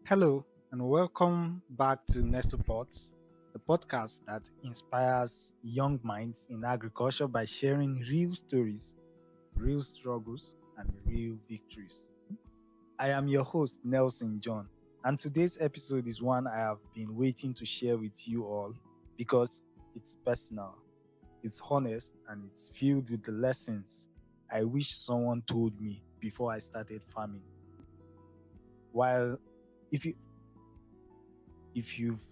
Hello, and welcome back to Nestopods, the podcast that inspires young minds in agriculture by sharing real stories, real struggles, and real victories. I am your host, Nelson John, and today's episode is one I have been waiting to share with you all because it's personal, it's honest, and it's filled with the lessons I wish someone told me before I started farming. While if you if you've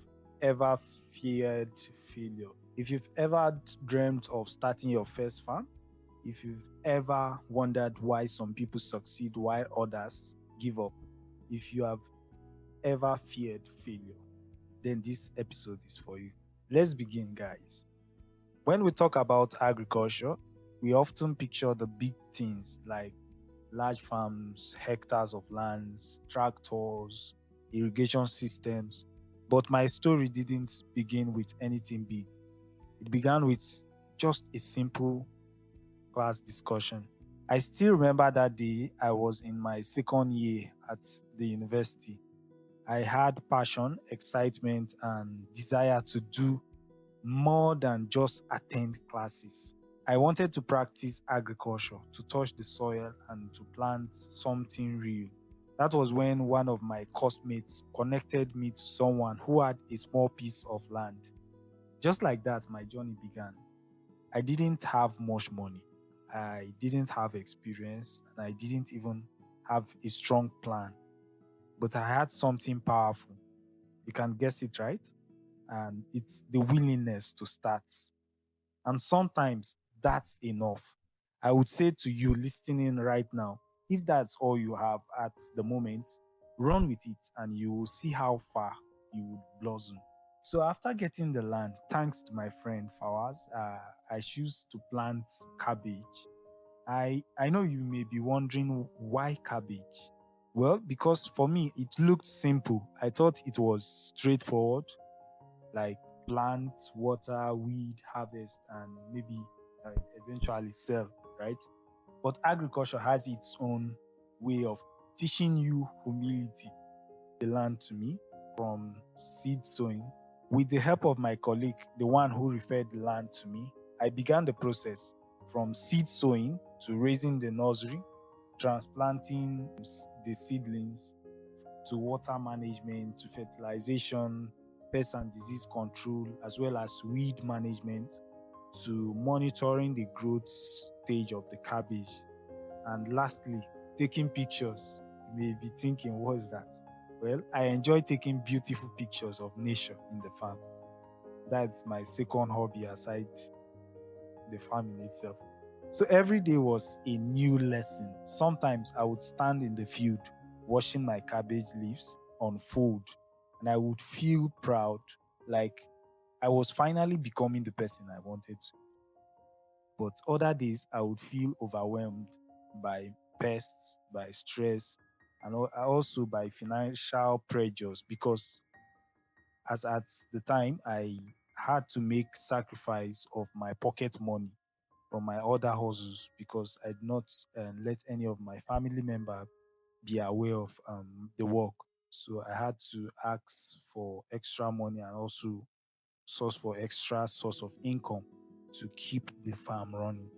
ever feared failure, if you've ever dreamt of starting your first farm, if you've ever wondered why some people succeed while others give up, if you have ever feared failure, then this episode is for you. Let's begin, guys. When we talk about agriculture, we often picture the big things like large farms, hectares of lands, tractors, irrigation systems. But my story didn't begin with anything big. It began with just a simple class discussion. I still remember that day I was in my second year at the university. I had passion, excitement, and desire to do more than just attend classes. I wanted to practice agriculture, to touch the soil, and to plant something real. That was when one of my classmates connected me to someone who had a small piece of land. Just like that, my journey began. I didn't have much money, I didn't have experience, and I didn't even have a strong plan. But I had something powerful. You can guess it, right? And it's the willingness to start. And sometimes that's enough. I would say to you listening right now, if that's all you have at the moment, run with it and you will see how far you would blossom. So after getting the land, thanks to my friend Fawaz, I choose to plant cabbage. I know you may be wondering why cabbage. Well, because for me it looked simple. I thought it was straightforward, like plant, water, weed, harvest, and maybe uh, eventually sell, right? But agriculture has its own way of teaching you humility. The land to me from seed sowing. With the help of my colleague, the one who referred the land to me, I began the process from seed sowing to raising the nursery, transplanting the seedlings, to water management, to fertilization, pest and disease control, as well as weed management, to monitoring the growth stage of the cabbage. And lastly, taking pictures. You may be thinking, what's that? Well, I enjoy taking beautiful pictures of nature in the farm. That's my second hobby aside the farming itself. So every day was a new lesson. Sometimes I would stand in the field watching my cabbage leaves unfold and I would feel proud, like I was finally becoming the person I wanted to. But other days I would feel overwhelmed by pests, by stress, and also by financial pressures because as at the time I had to make sacrifice of my pocket money from my other hustles because I did not let any of my family member be aware of the work. So I had to ask for extra money and also source for extra source of income to keep the farm running.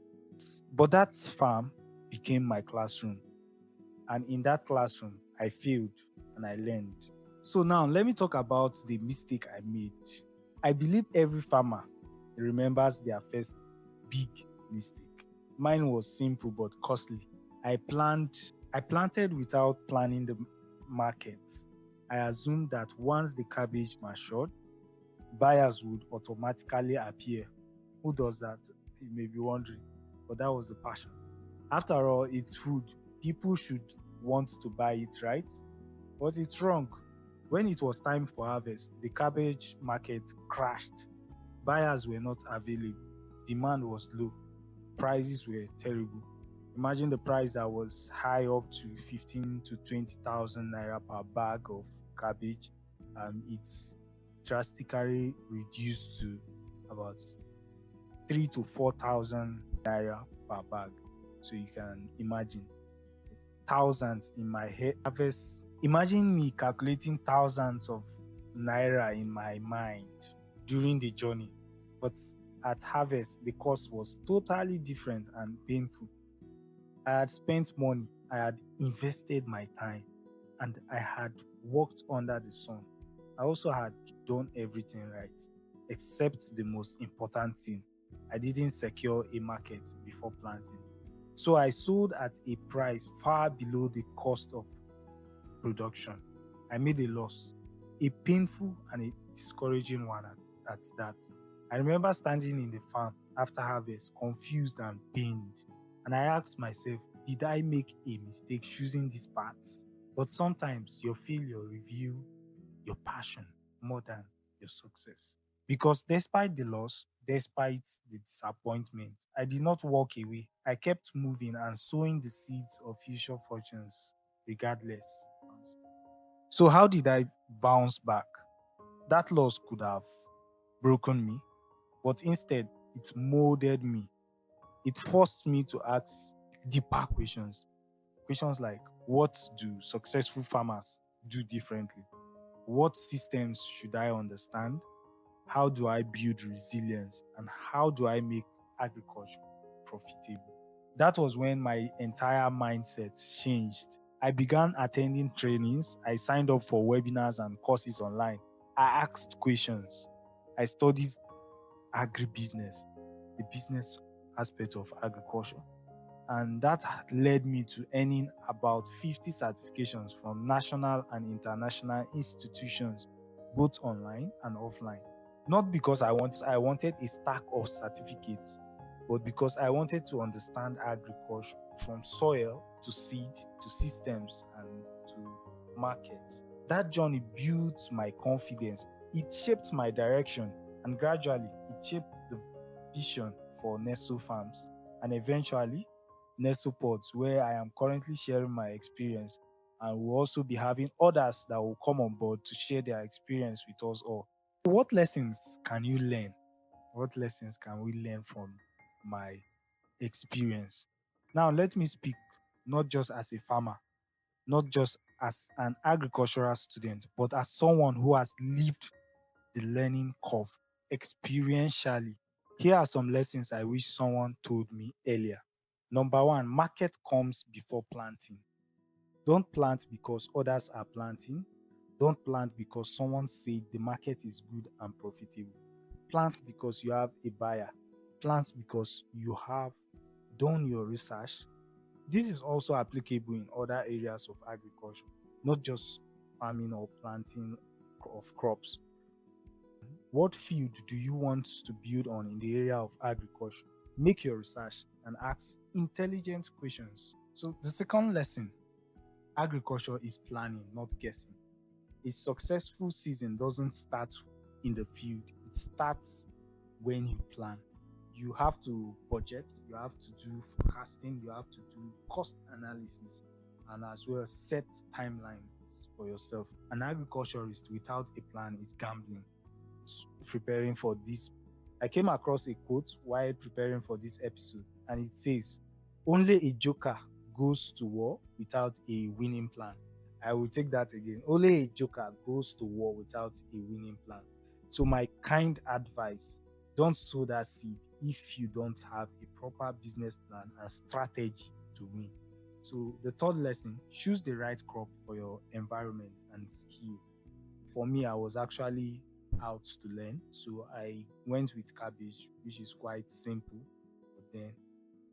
But that farm became my classroom. And in that classroom, I failed and I learned. So now let me talk about the mistake I made. I believe every farmer remembers their first big mistake. Mine was simple but costly. I planned I planted without planning the market. I assumed that once the cabbage matured, buyers would automatically appear. Who does that? You may be wondering. But that was the passion. After all, it's food. People should want to buy it, right? But it's wrong. When it was time for harvest, the cabbage market crashed. Buyers were not available. Demand was low. Prices were terrible. Imagine the price that was high up to 15 to 20,000 naira per bag of cabbage. It's drastically reduced to about 3 to 4,000 naira per bag. So you can imagine thousands in my harvest Imagine me calculating thousands of naira in my mind during the journey, but at harvest, the cost was totally different and painful. I had spent money, I had invested my time, and I had worked under the sun. I also had done everything right, except the most important thing. I didn't secure a market before planting. So I sold at a price far below the cost of production. I made a loss, a painful and a discouraging one at that. I remember standing in the farm after harvest, confused and pained. And I asked myself, did I make a mistake choosing this path? But sometimes your failure reveal your passion more than your success. Because despite the loss, despite the disappointment, I did not walk away. I kept moving and sowing the seeds of future fortunes regardless. So, how did I bounce back? That loss could have broken me, but instead, it molded me. It forced me to ask deeper questions. Questions like, what do successful farmers do differently? What systems should I understand? How do I build resilience? And how do I make agriculture profitable? That was when my entire mindset changed. I began attending trainings, I signed up for webinars and courses online. I asked questions. I studied agribusiness, the business aspect of agriculture. And that led me to earning about 50 certifications from national and international institutions, both online and offline. Not because I wanted a stack of certificates, but because I wanted to understand agriculture from soil to seed to systems and to markets. That journey built my confidence. It shaped my direction, and gradually it shaped the vision for Nestle Farms and eventually Nestle Pods, where I am currently sharing my experience, and we'll also be having others that will come on board to share their experience with us all. What lessons can you learn? What lessons can we learn from my experience? Now, let me speak not just as a farmer, not just as an agricultural student, but as someone who has lived the learning curve experientially. Here are some lessons I wish someone told me earlier. Number one, market comes before planting. Don't plant because others are planting. Don't plant because someone said the market is good and profitable. Plant because you have a buyer. Plant because you have done your research. This is also applicable in other areas of agriculture, not just farming or planting of crops. What field do you want to build on in the area of agriculture? Make your research and ask intelligent questions. So, the second lesson, agriculture is planning, not guessing. A successful season doesn't start in the field, it starts when you plan. You have to budget, you have to do forecasting, you have to do cost analysis, and as well set timelines for yourself. An agriculturist without a plan is gambling. Preparing for this, I came across a quote while preparing for this episode, and it says, only a joker goes to war without a winning plan. I will take that again. Only a joker goes to war without a winning plan. So, my kind advice, don't sow that seed if you don't have a proper business plan and strategy to win. So, the third lesson, choose the right crop for your environment and skill. For me, I was actually out to learn, so I went with cabbage, which is quite simple. But then,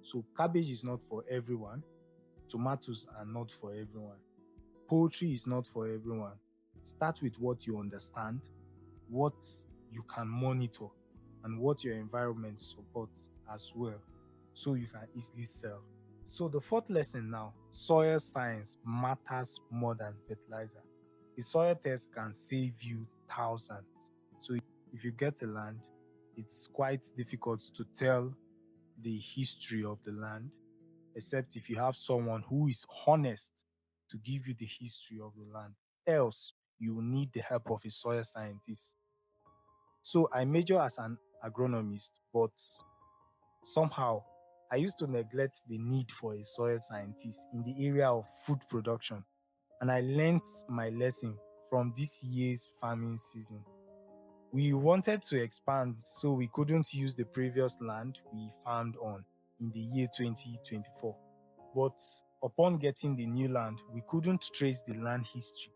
so cabbage is not for everyone, tomatoes are not for everyone, poultry is not for everyone. Start with what you understand, what you can monitor, and what your environment supports as well, so you can easily sell. So the fourth lesson now, soil science matters more than fertilizer. A soil test can save you thousands. So if you get a land, it's quite difficult to tell the history of the land, except if you have someone who is honest to give you the history of the land. Else, you will need the help of a soil scientist. So I major as an agronomist, but somehow I used to neglect the need for a soil scientist in the area of food production. and I learnt my lesson from this year's farming season. We wanted to expand, so we couldn't use the previous land we farmed on in the year 2024. But upon getting the new land, we couldn't trace the land history,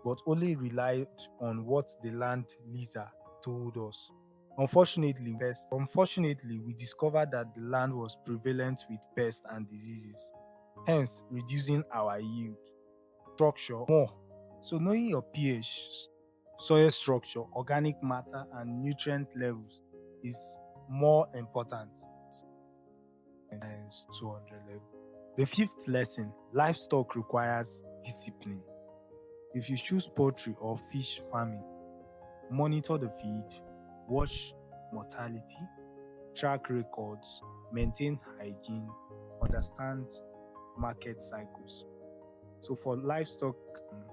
but only relied on what the land leaser told us. Unfortunately, we discovered that the land was prevalent with pests and diseases, hence reducing our yield structure more. So knowing your pH, soil structure, organic matter, and nutrient levels is more important than science 200 level. The fifth lesson, livestock requires discipline. If you choose poultry or fish farming, monitor the feed, watch mortality, track records, maintain hygiene, understand market cycles. So for livestock um,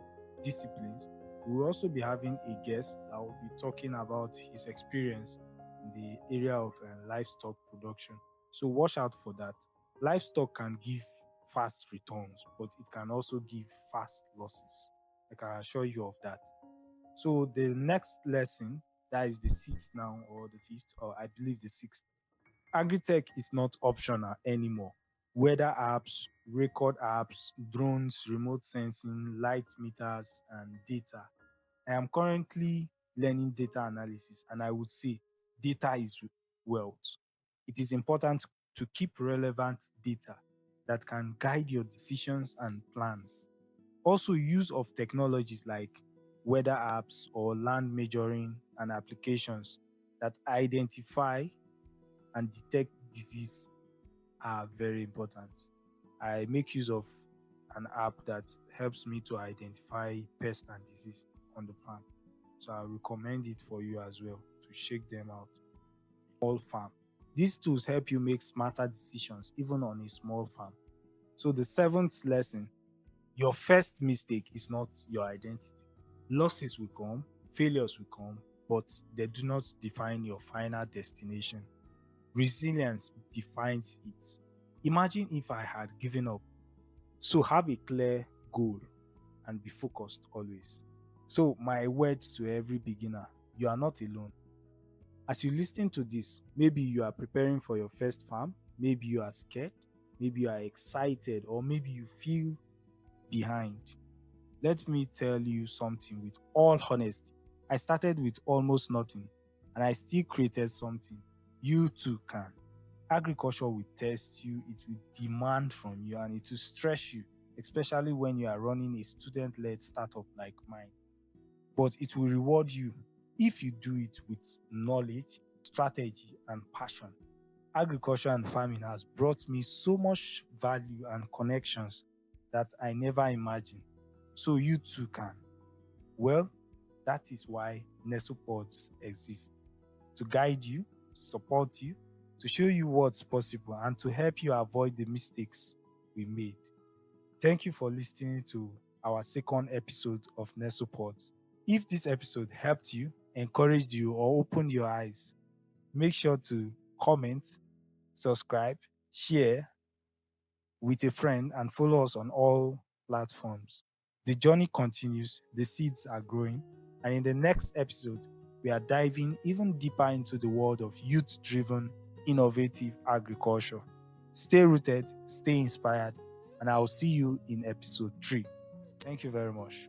disciplines, we will also be having a guest that will be talking about his experience in the area of livestock production. So watch out for that. Livestock can give fast returns, but it can also give fast losses. I can assure you of that. So the next lesson, that is the sixth now, or the fifth, or I believe the sixth. Agritech is not optional anymore. Weather apps, record apps, drones, remote sensing, light meters, and data. I am currently learning data analysis, and I would say data is wealth. It is important to keep relevant data that can guide your decisions and plans. Also, use of technologies like weather apps or land measuring and applications that identify and detect disease are very important. I make use of an app that helps me to identify pests and disease on the farm. So I recommend it for you as well to check them out. Small farm. These tools help you make smarter decisions even on a small farm. So the seventh lesson, your first mistake is not your identity. Losses will come, failures will come, but they do not define your final destination. Resilience defines it. Imagine if I had given up. So have a clear goal and be focused always. So, my words to every beginner, you are not alone. As you listen to this, maybe you are preparing for your first farm, maybe you are scared, maybe you are excited, or maybe you feel behind. Let me tell you something with all honesty. I started with almost nothing and I still created something. You too can. Agriculture will test you, it will demand from you, and it will stress you, especially when you are running a student led startup like mine. But it will reward you if you do it with knowledge, strategy, and passion. Agriculture and farming has brought me so much value and connections that I never imagined. So you too can. Well, that is why Nesopods exist, to guide you, to support you, to show you what's possible, and to help you avoid the mistakes we made. Thank you for listening to our second episode of Nesopods. If this episode helped you, encouraged you, or opened your eyes, make sure to comment, subscribe, share with a friend, and follow us on all platforms. The journey continues, the seeds are growing, and in the next episode, we are diving even deeper into the world of youth driven, innovative agriculture. Stay rooted, stay inspired, and I will see you in episode 3. Thank you very much.